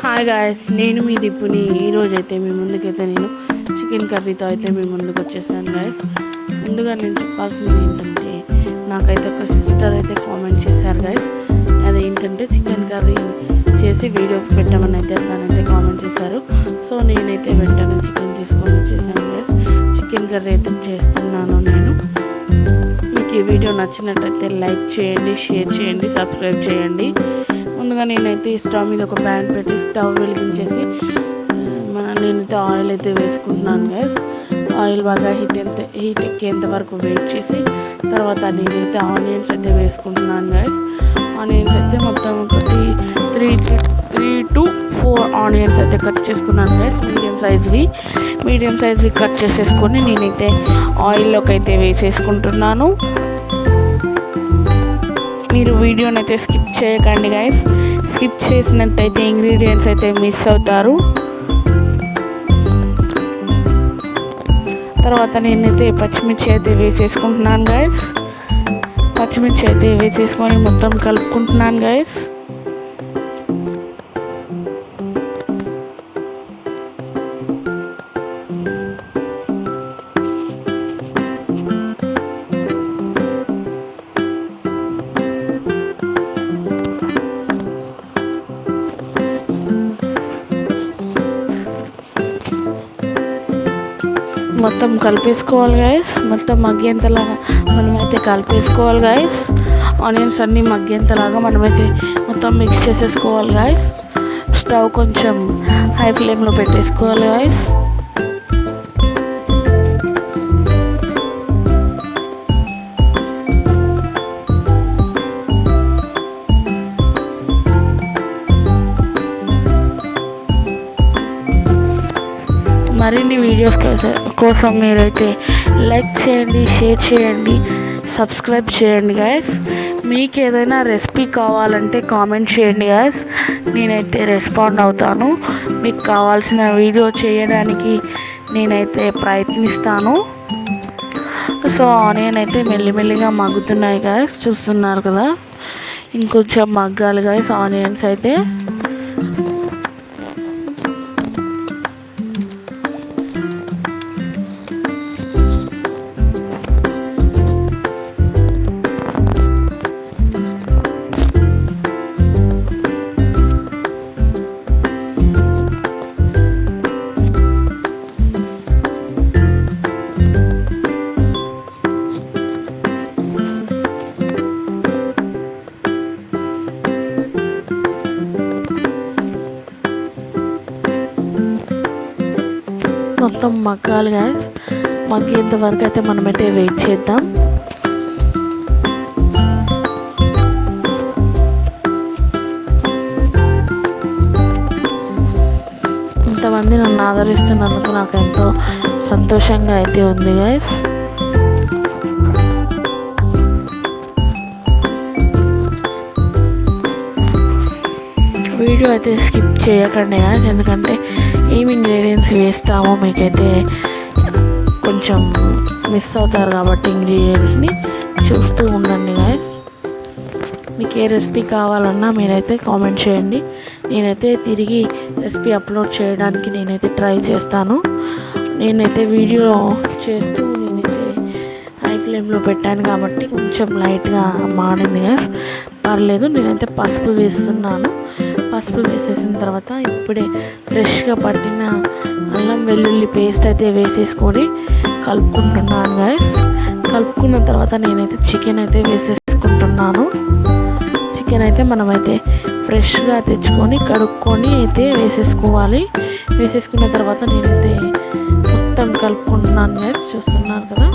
Hi guys, నేను మీ దిప్పుని. ఈరోజైతే మీ ముందుకైతే నేను చికెన్ కర్రీతో అయితే మీ ముందుకు వచ్చేసాను గాయస్. ముందుగా నేను చెప్పాల్సింది ఏంటంటే, నాకైతే ఒక సిస్టర్ అయితే కామెంట్ చేశారు గాయస్. అదేంటంటే చికెన్ కర్రీ చేసి వీడియో పెట్టమని అయితే తనైతే కామెంట్ చేశారు. సో నేనైతే వెంటనే చికెన్ తీసుకొని వచ్చేసాను గాయస్. చికెన్ కర్రీ అయితే చేస్తున్నాను నేను. మీకు ఈ వీడియో నచ్చినట్టయితే లైక్ చేయండి, షేర్ చేయండి, సబ్స్క్రైబ్ చేయండి. ముందుగా నేనైతే స్టవ్ మీద ఒక ప్యాన్ పెట్టి స్టవ్ వెలిగించేసి నేనైతే ఆయిల్ అయితే వేసుకుంటున్నాను గైస్. ఆయిల్ బాగా హీట్ ఎక్కేంత వరకు వెయిట్ చేసి తర్వాత నేనైతే ఆనియన్స్ అయితే వేసుకుంటున్నాను గైస్. ఆనియన్స్ అయితే మొత్తం ఒకటి 3 to 4 ఆనియన్స్ అయితే కట్ చేసుకున్నాను గైస్. మీడియం సైజ్వి కట్ చేసేసుకొని నేనైతే ఆయిల్లోకి అయితే వేసేసుకుంటున్నాను. మీరు వీడియోని అయితే స్కిప్ చేయకండి గైస్. స్కిప్ చేసినట్టయితే ఇంగ్రీడియంట్స్ అయితే మిస్ అవుతారు. తర్వాత నేనైతే పచ్చిమిర్చి అయితే వేసేసుకుంటున్నాను గైస్. పచ్చిమిర్చి అయితే వేసేసుకొని మొత్తం కలుపుకుంటున్నాను గైస్. మొత్తం కలిపేసుకోవాలి గైస్. మొత్తం మగ్గేంతలాగా మనమైతే కలిపేసుకోవాలి గైస్. ఆనియన్స్ అన్నీ మగ్గేంతలాగా మనమైతే మొత్తం మిక్స్ చేసేసుకోవాలి గైస్. స్టవ్ కొంచెం హై ఫ్లేమ్లో పెట్టేసుకోవాలి గైస్. మరిన్ని వీడియోస్ కోసం మీరైతే లైక్ చేయండి, షేర్ చేయండి, సబ్స్క్రైబ్ చేయండి గైస్. మీకు ఏదైనా రెసిపీ కావాలంటే కామెంట్ చేయండి గైస్. నేనైతే రెస్పాండ్ అవుతాను. మీకు కావాల్సిన వీడియో చేయడానికి నేనైతే ప్రయత్నిస్తాను. సో ఆనియన్ అయితే మెల్లిమెల్లిగా మగ్గుతున్నాయి గైస్, చూస్తున్నారు కదా. ఇంకొంచెం మగ్గాలి గైస్ ఆనియన్స్ అయితే. మొత్తం మగ్గాలి గాయస్. మగ్గేంత వరకు అయితే మనమైతే వెయిట్ చేద్దాం. ఇంతమంది నన్ను ఆదరిస్తున్నందుకు నాకు ఎంతో సంతోషంగా అయితే ఉంది గాయస్. వీడియో అయితే స్కిప్ చేయకండి గాయస్, ఎందుకంటే ఏమి ఇంగ్రీడియంట్స్ వేస్తామో మీకైతే కొంచెం మిస్ అవుతారు కాబట్టి ఇంగ్రీడియంట్స్ని చూస్తూ ఉండండి గాయస్. మీకు ఏ రెసిపీ కావాలన్నా మీరైతే కామెంట్ చేయండి. నేనైతే తిరిగి రెసిపీ అప్లోడ్ చేయడానికి నేనైతే ట్రై చేస్తాను. నేనైతే వీడియో చేస్తూ నేనైతే హై ఫ్లేమ్లో పెట్టాను కాబట్టి కొంచెం లైట్గా మాడింది గాయస్. పర్లేదు. నేనైతే పసుపు వేస్తున్నాను. పసుపు వేసేసిన తర్వాత ఇప్పుడే ఫ్రెష్గా పట్టిన అల్లం వెల్లుల్లి పేస్ట్ అయితే వేసేసుకొని కలుపుకుంటున్నాను గైస్. కలుపుకున్న తర్వాత నేనైతే చికెన్ అయితే వేసేసుకుంటున్నాను. చికెన్ అయితే మనమైతే ఫ్రెష్గా తెచ్చుకొని కడుక్కొని అయితే వేసేసుకోవాలి. వేసేసుకున్న తర్వాత నేనైతే మొత్తం కలుపుకుంటున్నాను గైస్, చూస్తున్నారు కదా.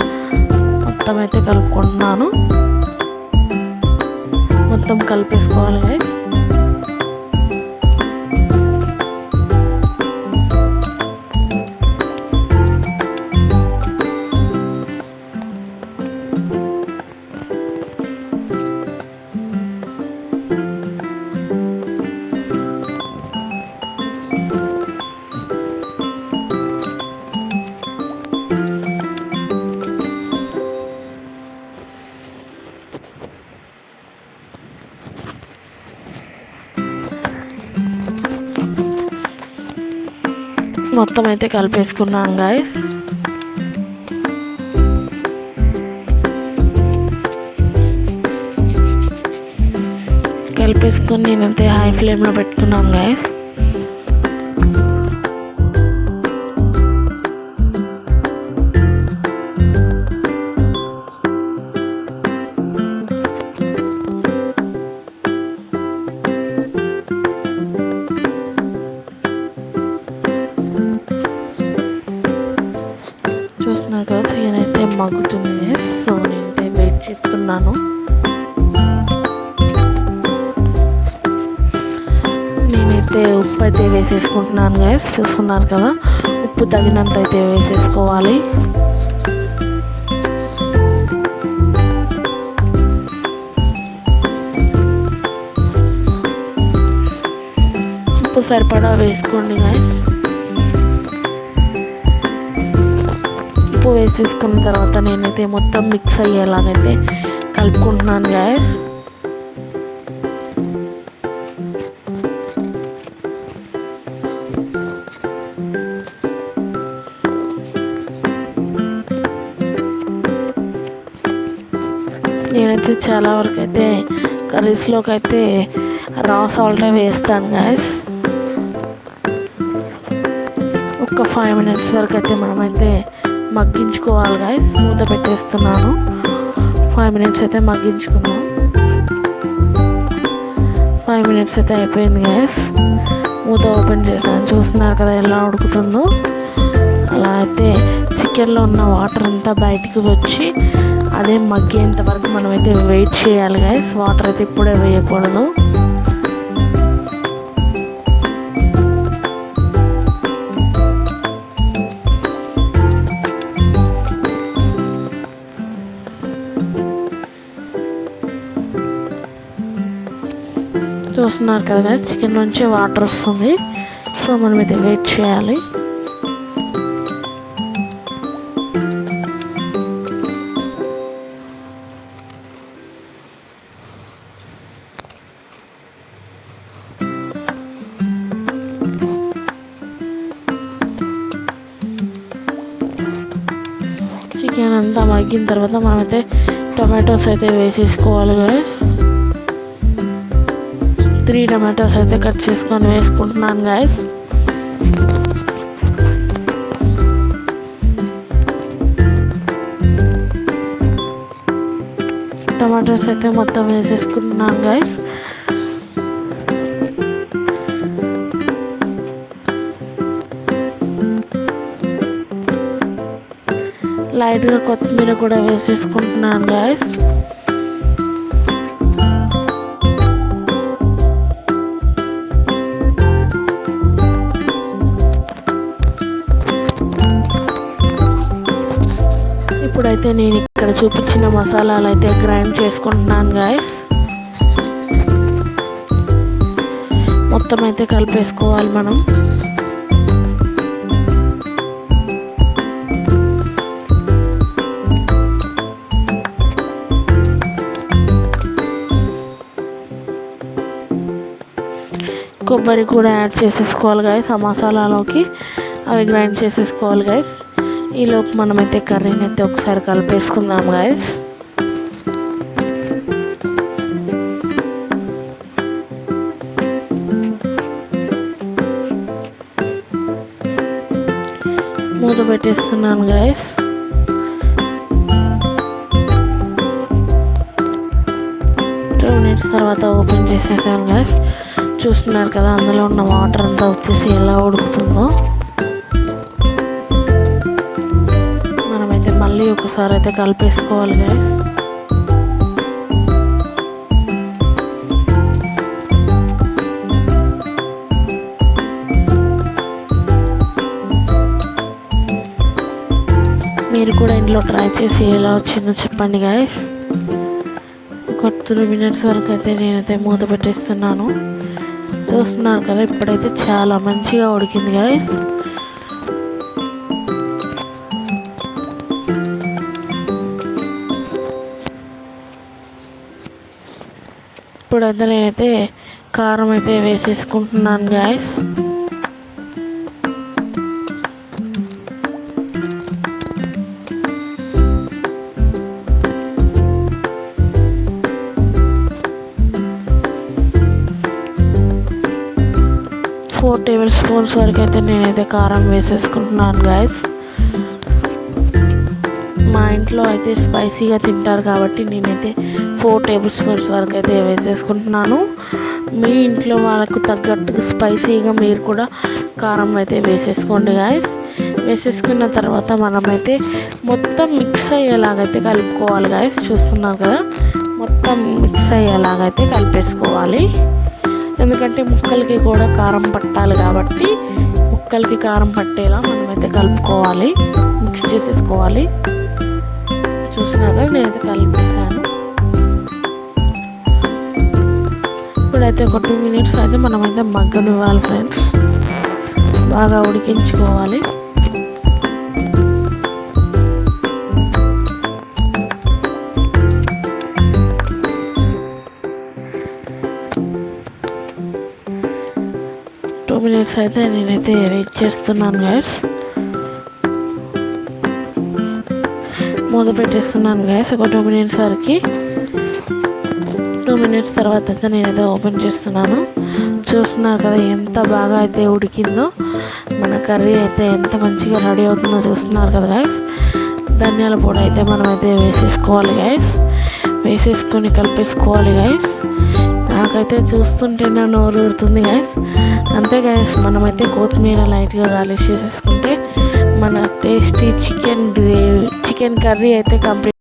మొత్తం అయితే కలుపుకుంటున్నాను. మొత్తం కలిపేసుకోవాలి గైస్. మొత్తం అయితే కలిపేసుకున్నాను గాయస్. కలిపేసుకొని నేనైతే హై ఫ్లేమ్లో పెట్టుకున్నాను గాయస్. చూస్తున్నారు కదా చికెన్ అయితే మగ్గుతుంది. సో నేనైతే వెయిట్ చేస్తున్నాను. నేనైతే ఉప్పు అయితే వేసేసుకుంటున్నాను గైస్. చూస్తున్నారు కదా, ఉప్పు తగినంత అయితే వేసేసుకోవాలి. ఉప్పు సరిపడా వేసుకోండి గైస్. ఉప్పు వేసేసుకున్న తర్వాత నేనైతే మొత్తం మిక్స్ అయ్యేలాగైతే కలుపుకుంటున్నాను గైస్. నేనైతే చాలా వరకు అయితే కర్రీస్లోకి అయితే రా సాల్ట్ వేస్తాను గైస్. ఒక 5 minutes వరకు అయితే మనమైతే మగ్గించుకోవాలి గైస్. మూత పెట్టేస్తున్నాను. 5 minutes అయితే మగ్గించుకుందాం. 5 minutes అయితే అయిపోయింది గైస్. మూత ఓపెన్ చేశాను. చూస్తున్నారు కదా ఎలా ఉడుకుతుందో. అలా అయితే చికెన్లో ఉన్న వాటర్ అంతా బయటికి వచ్చి అదే మగ్గేంత వరకు మనమైతే వెయిట్ చేయాలి గైస్. వాటర్ అయితే ఇప్పుడే వేయకూడదు. చూస్తున్నారు కదా గైస్, చికెన్ నుంచి వాటర్ వస్తుంది. సో మనమైతే వెయిట్ చేయాలి. చికెన్ అంతా మగ్గిన తర్వాత మనమైతే టొమాటోస్ అయితే వేసేసుకోవాలి గైస్. 3 టొమాటోస్ అయితే కట్ చేసుకొని వేసుకుంటున్నాను గైస్. టొమాటోస్ అయితే మొత్తం వేసేసుకుంటున్నాను గైస్. లైట్గా కొత్తిమీర కూడా వేసేసుకుంటున్నాను గైస్. ఇప్పుడైతే నేను ఇక్కడ చూపించిన మసాలాలు అయితే గ్రైండ్ చేసుకుంటున్నాను గైస్. మొత్తం అయితే కలిపేసుకోవాలి మనం. కొబ్బరి కూడా యాడ్ చేసేసుకోవాలి గైస్ ఆ మసాలాలోకి. అవి గ్రైండ్ చేసేసుకోవాలి గైస్. ఈలోపు మనమైతే కర్రీని అయితే ఒకసారి కలిపేసుకుందాం గైస్. మూత పెట్టేస్తున్నాను గైస్. తర్వాత ఓపెన్ చేసేసాను గైస్. చూస్తున్నారు కదా అందులో ఉన్న వాటర్ అంతా వచ్చేసి ఎలా ఉడుకుతుందో. మనమైతే మళ్ళీ ఒకసారి అయితే కలిపేసుకోవాలి గైస్. మీరు కూడా ఇంట్లో ట్రై చేసి ఎలా వచ్చిందో చెప్పండి గైస్. ఒక 3 minutes వరకు అయితే నేనైతే మూత పెట్టేస్తున్నాను. చూస్తున్నారు కదా ఇప్పుడైతే చాలా మంచిగా ఉడికింది గైస్. ఇప్పుడైతే నేనైతే కారం అయితే వేసేసుకుంటున్నాను గైస్. 4 టేబుల్ స్పూన్స్ వరకు అయితే నేనైతే కారం వేసేసుకుంటున్నాను గైస్. మా ఇంట్లో అయితే స్పైసీగా తింటారు కాబట్టి నేనైతే 4 టేబుల్ స్పూన్స్ వరకు అయితే వేసేసుకుంటున్నాను. మీ ఇంట్లో వాళ్ళకు తగ్గట్టుగా స్పైసీగా మీరు కూడా కారం అయితే వేసేసుకోండి గైస్. వేసేసుకున్న తర్వాత మనమైతే మొత్తం మిక్స్ అయ్యేలాగైతే కలుపుకోవాలి గైస్. చూస్తున్నారు కదా, మొత్తం మిక్స్ అయ్యేలాగైతే కలిపేసుకోవాలి. ఎందుకంటే ముక్కలకి కూడా కారం పట్టాలి కాబట్టి ముక్కలకి కారం పట్టేలా మనమైతే కలుపుకోవాలి, మిక్స్ చేసేసుకోవాలి. చూసినాక నేనైతే కలిపేసాను. ఇప్పుడైతే ఒక 2 మినిట్స్ అయితే మనమైతే మగ్గనివ్వాలి ఫ్రెండ్స్, బాగా ఉడికించుకోవాలి. మినిట్స్ అయితే నేనైతే వెయిట్ చేస్తున్నాను గైస్. మూత పెట్టేస్తున్నాను గైస్ ఒక 2 మినిట్స్ వరకు. 2 మినిట్స్ తర్వాత అయితే నేనైతే ఓపెన్ చేస్తున్నాను. చూస్తున్నారు కదా ఎంత బాగా అయితే ఉడికిందో. మన కర్రీ అయితే ఎంత మంచిగా రెడీ అవుతుందో చూస్తున్నారు కదా గైస్. ధనియాల పొడి అయితే మనమైతే వేసేసుకోవాలి గైస్. వేసేసుకొని కలిపేసుకోవాలి గైస్. నాకైతే చూస్తుంటేనే నోరు ఊరుతుంది గైస్. అంతే గైస్, మనమైతే కొత్తిమీర లైట్గా గార్నిష్ చేసేసుకుంటే మన టేస్టీ చికెన్ కర్రీ అయితే కంప్లీట్.